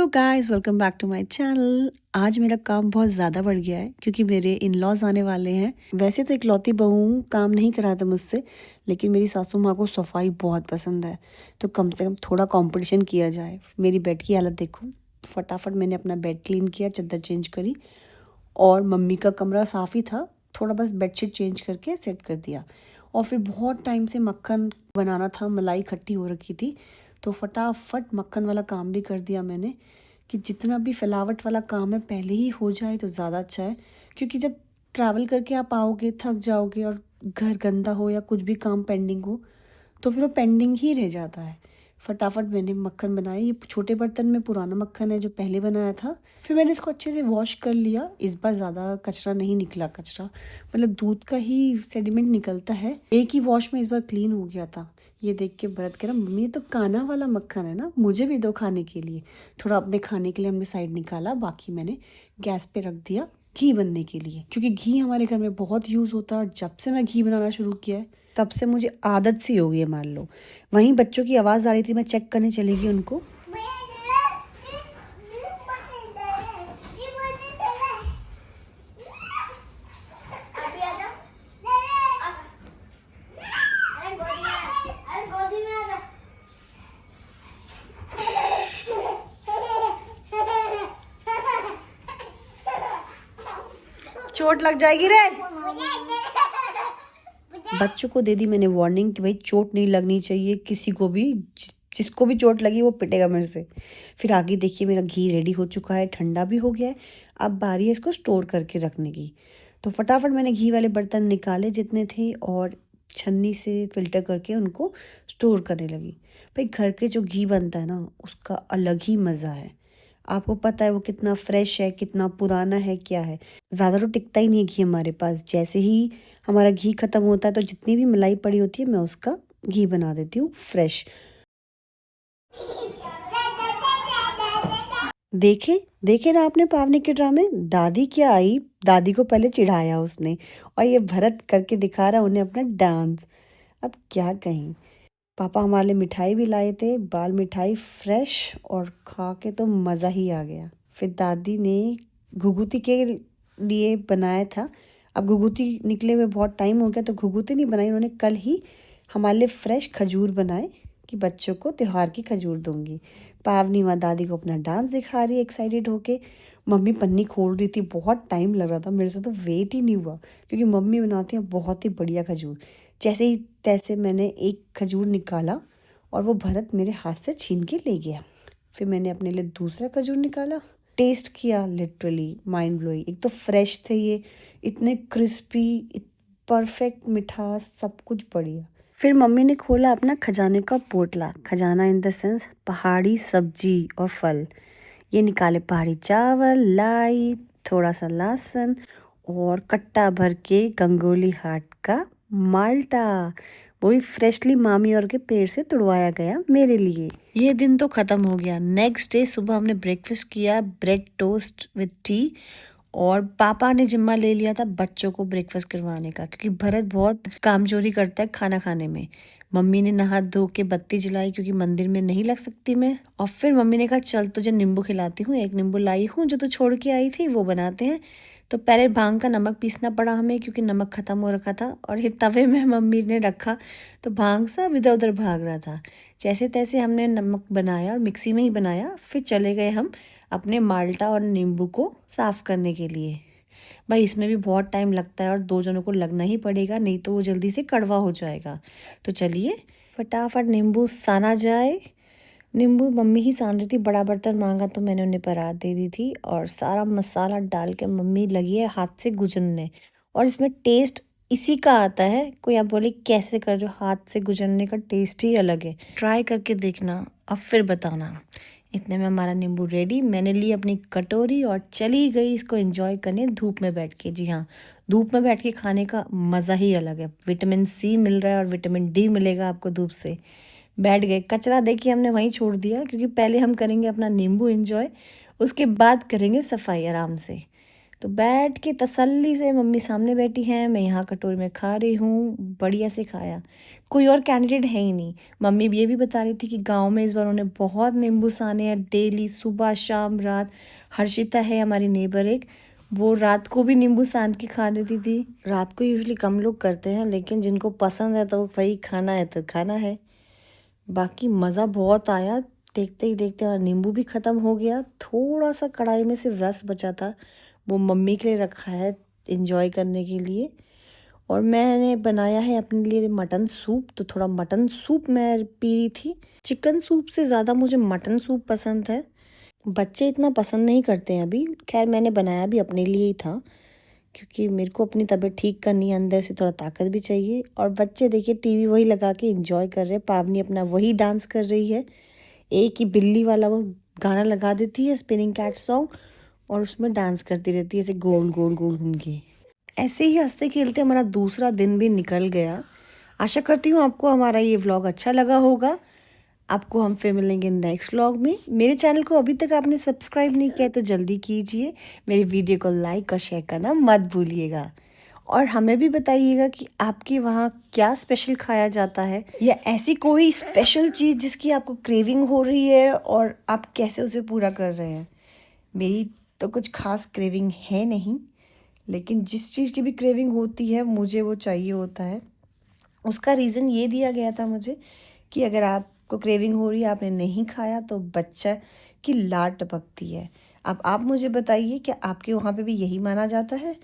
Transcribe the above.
Guys, welcome back to my channel. आज मेरा काम बहुत ज़्यादा बढ़ गया है क्योंकि मेरे इन लॉज आने वाले हैं। वैसे तो इकलौती बहू हूँ, काम नहीं कराता मुझसे, लेकिन मेरी सासू माँ को सफाई बहुत पसंद है, तो कम से कम थोड़ा कंपटीशन किया जाए। मेरी बेड की हालत देखो। फटाफट मैंने अपना बेड क्लीन किया, चादर चेंज करी और मम्मी का कमरा साफ़ ही था, थोड़ा बस बेडशीट चेंज करके सेट कर दिया। और फिर बहुत टाइम से मक्खन बनाना था, मलाई इकट्ठी हो रखी थी, तो फटाफट मक्खन वाला काम भी कर दिया मैंने कि जितना भी फैलावट वाला काम है पहले ही हो जाए तो ज़्यादा अच्छा है। क्योंकि जब ट्रैवल करके आप आओगे, थक जाओगे और घर गंदा हो या कुछ भी काम पेंडिंग हो तो फिर वो पेंडिंग ही रह जाता है। फटाफट मैंने मक्खन बनाया। ये छोटे बर्तन में पुराना मक्खन है जो पहले बनाया था। फिर मैंने इसको अच्छे से वॉश कर लिया। इस बार ज़्यादा कचरा नहीं निकला, कचरा मतलब दूध का ही सेडिमेंट निकलता है। एक ही वॉश में इस बार क्लीन हो गया था। ये देख के भरत कह रहा, मम्मी ये तो काना वाला मक्खन है ना, मुझे भी दो खाने के लिए। थोड़ा अपने खाने के लिए हमने साइड निकाला, बाकी मैंने गैस पे रख दिया घी बनने के लिए, क्योंकि घी हमारे घर में बहुत यूज़ होता है। और जब से मैं घी बनाना शुरू किया है तब से मुझे आदत सी हो गई है, मान लो। वहीं बच्चों की आवाज़ आ रही थी, मैं चेक करने चली गई उनको। चोट लग जाएगी रे। बच्चों को दे दी मैंने वार्निंग कि भाई चोट नहीं लगनी चाहिए किसी को भी, जिसको भी चोट लगी वो पिटेगा मेरे से। फिर आगे देखिए मेरा घी रेडी हो चुका है, ठंडा भी हो गया है। अब बारी है इसको स्टोर करके रखने की। तो फटाफट मैंने घी वाले बर्तन निकाले जितने थे और छन्नी से फिल्टर करके उनको स्टोर करने लगी। भाई घर के जो घी बनता है ना उसका अलग ही मज़ा है। आपको पता है वो कितना फ्रेश है, कितना पुराना है, क्या है। ज़्यादा तो टिकता ही नहीं है घी हमारे पास। जैसे ही हमारा घी ख़त्म होता है तो जितनी भी मलाई पड़ी होती है मैं उसका घी बना देती हूँ फ्रेश। देखे देखे ना आपने पावनी के ड्रामे। दादी क्या आई, दादी को पहले चिढ़ाया उसने और ये भरत करके दिखा रहा उन्हें अपना डांस। अब क्या कहें। पापा हमारे लिए मिठाई भी लाए थे, बाल मिठाई फ्रेश, और खा के तो मज़ा ही आ गया। फिर दादी ने घुघुती के लिए बनाया था। अब घुघुती निकले हुए बहुत टाइम हो गया तो घुघुती नहीं बनाई उन्होंने, कल ही हमारे लिए फ्रेश खजूर बनाए कि बच्चों को त्योहार की खजूर दूंगी। पावनी माँ दादी को अपना डांस दिखा रही है एक्साइटेड होके। मम्मी पन्नी खोल रही थी, बहुत टाइम लग रहा था, मेरे से तो वेट ही नहीं हुआ क्योंकि मम्मी बनाती हैं बहुत ही बढ़िया खजूर। जैसे ही तैसे मैंने एक खजूर निकाला और वो भरत मेरे हाथ से छीन के ले गया। फिर मैंने अपने लिए दूसरा खजूर निकाला, टेस्ट किया, लिटरली माइंड ब्लोइंग। एक तो फ्रेश थे ये, इतने क्रिस्पी, परफेक्ट मिठास, सब कुछ बढ़िया। फिर मम्मी ने खोला अपना खजाने का पोटला। खजाना इन द सेंस पहाड़ी सब्जी और फल। ये निकाले पहाड़ी चावल, लाई, थोड़ा सा लहसुन और कट्टा भर के गंगोली हाट का माल्टा, वो भी फ्रेशली मामी और के पेड़ से तुड़वाया गया मेरे लिए। ये दिन तो ख़त्म हो गया। नेक्स्ट डे सुबह हमने ब्रेकफास्ट किया, ब्रेड टोस्ट विद टी। और पापा ने जिम्मा ले लिया था बच्चों को ब्रेकफास्ट करवाने का, क्योंकि भरत बहुत कामचोरी करता है खाना खाने में। मम्मी ने नहा धो के बत्ती जलाई क्योंकि मंदिर में नहीं लग सकती मैं। और फिर मम्मी ने कहा चल तुझे नींबू खिलाती हूँ, एक नींबू लाई हूँ जो तू छोड़ के आई थी, वो बनाते हैं। तो पहले भांग का नमक पीसना पड़ा हमें क्योंकि नमक ख़त्म हो रखा था, और ये तवे में मम्मी ने रखा तो भांग सब इधर उधर भाग रहा था। जैसे तैसे हमने नमक बनाया और मिक्सी में ही बनाया। फिर चले गए हम अपने माल्टा और नींबू को साफ़ करने के लिए। भाई इसमें भी बहुत टाइम लगता है और दो जनों को लगना ही पड़ेगा, नहीं तो वो जल्दी से कड़वा हो जाएगा। तो चलिए फटाफट नींबू साना जाए। नींबू मम्मी ही सान रही थी, बड़ा बर्तन मांगा तो मैंने उन्हें परात दे दी थी और सारा मसाला डाल के मम्मी लगी है हाथ से गुजरने। और इसमें टेस्ट इसी का आता है। कोई आप बोले कैसे कर रहे हो, हाथ से गुजरने का टेस्ट ही अलग है। ट्राई करके देखना, अब फिर बताना। इतने में हमारा नींबू रेडी। मैंने ली अपनी कटोरी और चली गई इसको एंजॉय करने धूप में बैठ के। जी हाँ, धूप में बैठ के खाने का मज़ा ही अलग है। विटामिन सी मिल रहा है और विटामिन डी मिलेगा आपको धूप से। बैठ गए। कचरा देखिए हमने वहीं छोड़ दिया क्योंकि पहले हम करेंगे अपना नींबू एंजॉय, उसके बाद करेंगे सफाई आराम से। तो बैठ के तसल्ली से मम्मी सामने बैठी हैं, मैं यहाँ कटोरी में खा रही हूँ, बढ़िया से खाया। कोई और कैंडिडेट है ही नहीं। मम्मी भी ये भी बता रही थी कि गांव में इस बार उन्होंने बहुत नींबू साने हैं डेली, सुबह शाम रात। हर्षिता है हमारी नेबर एक, वो रात को भी नींबू सान के खा लेती थी। रात को यूजली कम लोग करते हैं, लेकिन जिनको पसंद है तो भाई खाना है तो खाना है। बाकी मज़ा बहुत आया। देखते ही देखते और नींबू भी ख़त्म हो गया। थोड़ा सा कढ़ाई में सिर्फ रस बचा था, वो मम्मी के लिए रखा है इंजॉय करने के लिए। और मैंने बनाया है अपने लिए मटन सूप, तो थोड़ा मटन सूप मैं पी रही थी। चिकन सूप से ज़्यादा मुझे मटन सूप पसंद है। बच्चे इतना पसंद नहीं करते हैं अभी। खैर मैंने बनाया भी अपने लिए ही था, क्योंकि मेरे को अपनी तबीयत ठीक करनी है, अंदर से थोड़ा ताकत भी चाहिए। और बच्चे देखिए टीवी वही लगा के एंजॉय कर रहे हैं। पावनी अपना वही डांस कर रही है, एक ही बिल्ली वाला वो गाना लगा देती है, स्पिनिंग कैट सॉन्ग, और उसमें डांस करती रहती है ऐसे गोल गोल गोल घूम के। ऐसे ही हंसते खेलते हमारा दूसरा दिन भी निकल गया। आशा करती हूँ आपको हमारा ये व्लॉग अच्छा लगा होगा। आपको हम फिर मिलेंगे नेक्स्ट व्लॉग में। मेरे चैनल को अभी तक आपने सब्सक्राइब नहीं किया तो जल्दी कीजिए। मेरी वीडियो को लाइक और शेयर करना मत भूलिएगा। और हमें भी बताइएगा कि आपके वहाँ क्या स्पेशल खाया जाता है, या ऐसी कोई स्पेशल चीज़ जिसकी आपको क्रेविंग हो रही है और आप कैसे उसे पूरा कर रहे हैं। मेरी तो कुछ खास क्रेविंग है नहीं, लेकिन जिस चीज़ की भी क्रेविंग होती है मुझे वो चाहिए होता है। उसका रीज़न ये दिया गया था मुझे कि अगर आपको क्रेविंग हो रही है, आपने नहीं खाया, तो बच्चा की लार टपकती है। अब आप मुझे बताइए, क्या आपके वहाँ पे भी यही माना जाता है?